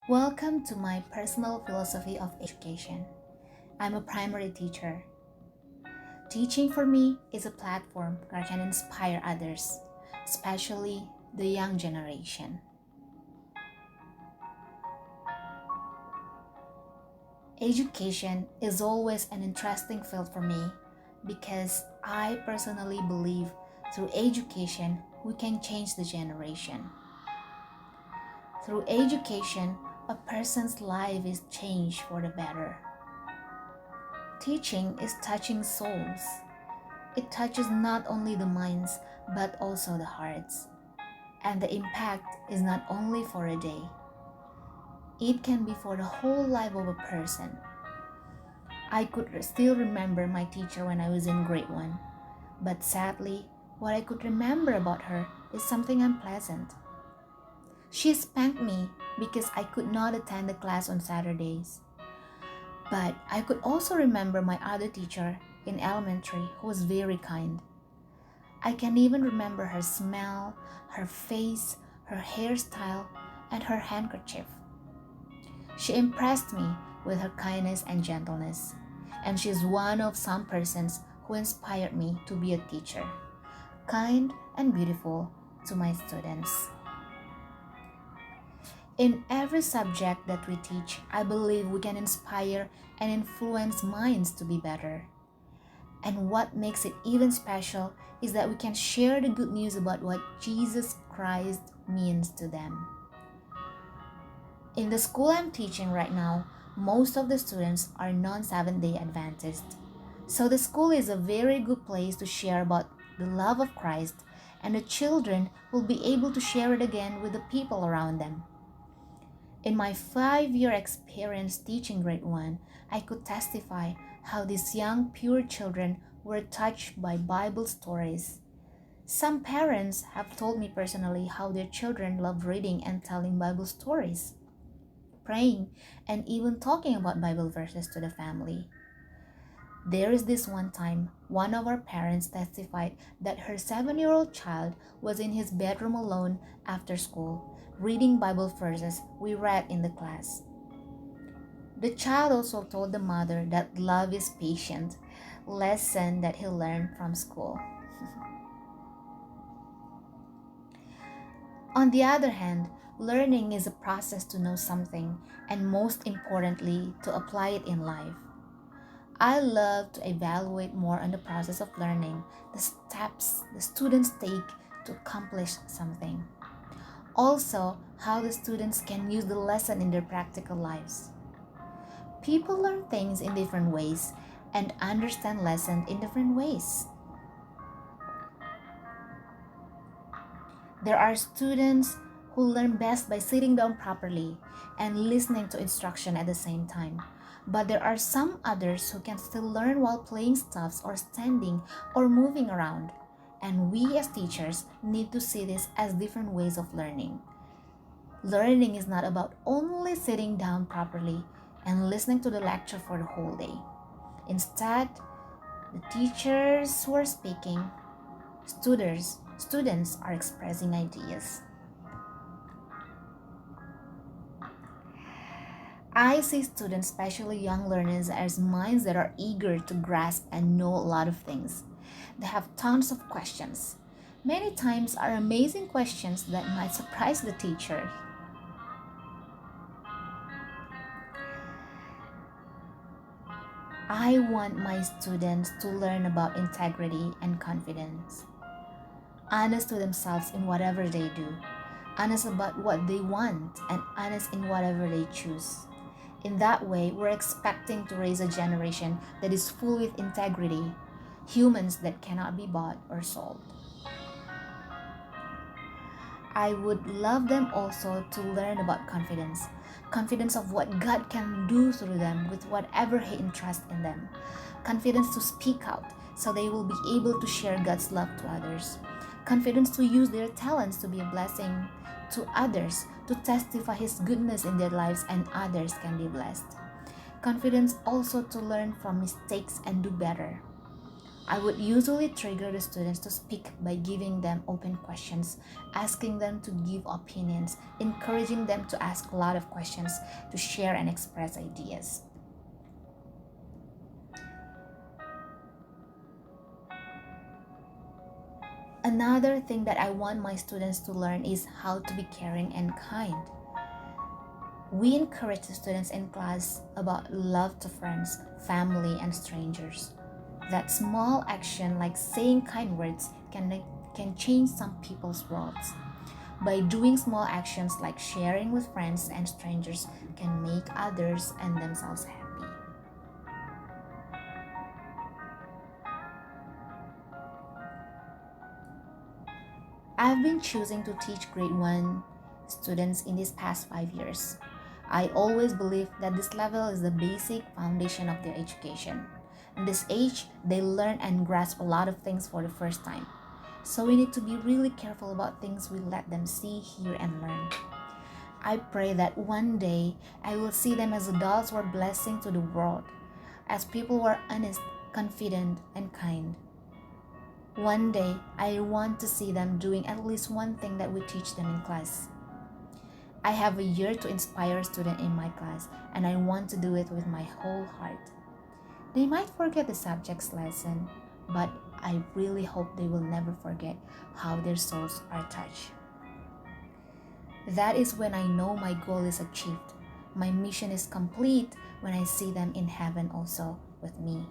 Welcome to my personal philosophy of education. I'm a primary teacher. Teaching for me is a platform where I can inspire others, especially the young generation. Education is always an interesting field for me because I personally believe through education we can change the generation. Through education, a person's life is changed for the better. Teaching is touching souls. It touches not only the minds but also the hearts. And the impact is not only for a day, it can be for the whole life of a person. I could still remember my teacher when I was in grade 1, but sadly, what I could remember about her is something unpleasant. She spanked me because I could not attend the class on Saturdays. But I could also remember my other teacher in elementary who was very kind. I can even remember her smell, her face, her hairstyle, and her handkerchief. She impressed me with her kindness and gentleness, and she's one of some persons who inspired me to be a teacher, kind and beautiful to my students. In every subject that we teach, I believe we can inspire and influence minds to be better. And what makes it even special is that we can share the good news about what Jesus Christ means to them. In the school I'm teaching right now, most of the students are non-Seventh day Adventists. So the school is a very good place to share about the love of Christ, and the children will be able to share it again with the people around them. In my 5-year experience teaching grade 1, I could testify how these young, pure children were touched by Bible stories. Some parents have told me personally how their children love reading and telling Bible stories, praying, and even talking about Bible verses to the family. There is this one time, one of our parents testified that her 7-year-old child was in his bedroom alone after school, reading Bible verses we read in the class. The child also told the mother that love is patient, lesson that he learned from school. On the other hand, learning is a process to know something and most importantly, to apply it in life. I love to evaluate more on the process of learning, the steps the students take to accomplish something. Also, how the students can use the lesson in their practical lives. People learn things in different ways and understand lessons in different ways. There are students who learn best by sitting down properly and listening to instruction at the same time. But there are some others who can still learn while playing stuffs or standing or moving around. And we as teachers need to see this as different ways of learning. Learning is not about only sitting down properly and listening to the lecture for the whole day. Instead, the teachers who are speaking, students are expressing ideas. I see students, especially young learners, as minds that are eager to grasp and know a lot of things. They have tons of questions. Many times are amazing questions that might surprise the teacher. I want my students to learn about integrity and confidence. Honest to themselves in whatever they do. Honest about what they want and honest in whatever they choose. In that way, we're expecting to raise a generation that is full with integrity, humans that cannot be bought or sold. I would love them also to learn about confidence. Confidence of what God can do through them with whatever He entrusts in them. Confidence to speak out so they will be able to share God's love to others. Confidence to use their talents to be a blessing to others, to testify His goodness in their lives and others can be blessed. Confidence also to learn from mistakes and do better. I would usually trigger the students to speak by giving them open questions, asking them to give opinions, encouraging them to ask a lot of questions, to share and express ideas. Another thing that I want my students to learn is how to be caring and kind. We encourage the students in class about love to friends, family, and strangers. That small action like saying kind words can change some people's worlds. By doing small actions like sharing with friends and strangers can make others and themselves happy. I've been choosing to teach grade 1 students in these past 5 years. I always believe that this level is the basic foundation of their education. In this age, they learn and grasp a lot of things for the first time. So we need to be really careful about things we let them see, hear, and learn. I pray that one day I will see them as adults who are blessing to the world, as people who are honest, confident, and kind. One day, I want to see them doing at least one thing that we teach them in class. I have a year to inspire a student in my class, and I want to do it with my whole heart. They might forget the subject's lesson, but I really hope they will never forget how their souls are touched. That is when I know my goal is achieved. My mission is complete when I see them in heaven also with me.